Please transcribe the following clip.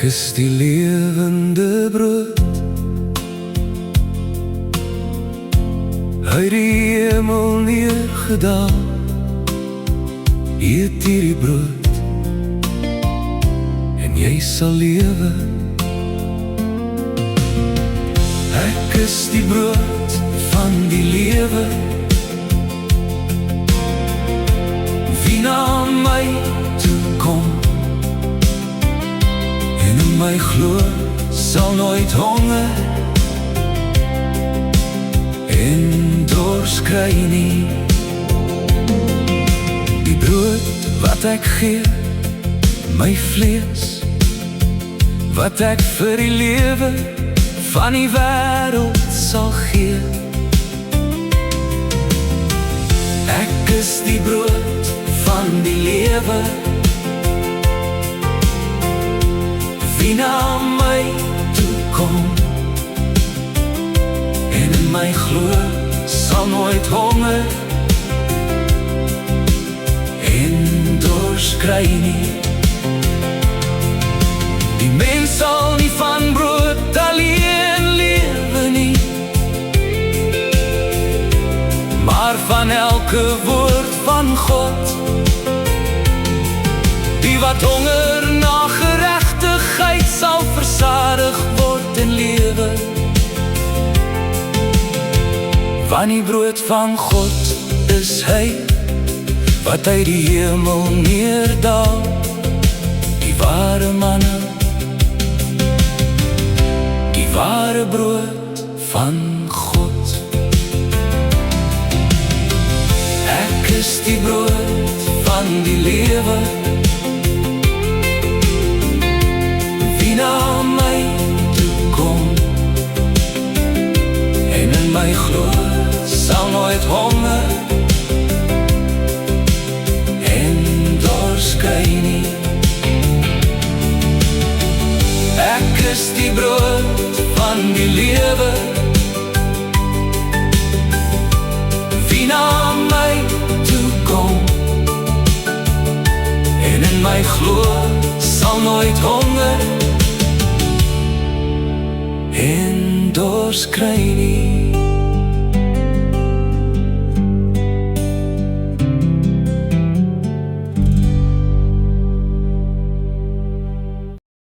Ek is die lewende brood uit die hemel neergedaal. Eet hierdie brood en jy sal lewe. Ek is die brood van die lewe. Wie na my toe kom en in my glo, sal nooit honger en dors kry nie. Die brood wat ek gee, my vlees, wat ek vir die lewe van die wêreld sal gee. Ek is die brood van die lewe. Wie na my toe kom en in my glo, sal nooit honger en dors kry nie. Die mens sal nie van brood alleen lewe nie, maar van elke woord van God. Die wat honger na geregtigheid sal versadig word en lewe. Want die brood van God is hy, wat uit die hemel neerdaal. Die ware manna, die ware brood van God. Ek is die brood van die lewe. Wie na my toe kom en in my glo, sal nooit honger en dors kry nie. Ek is die brood van die lewe. Wie na my toe kom en in my glo, sal nooit honger en dors kry nie.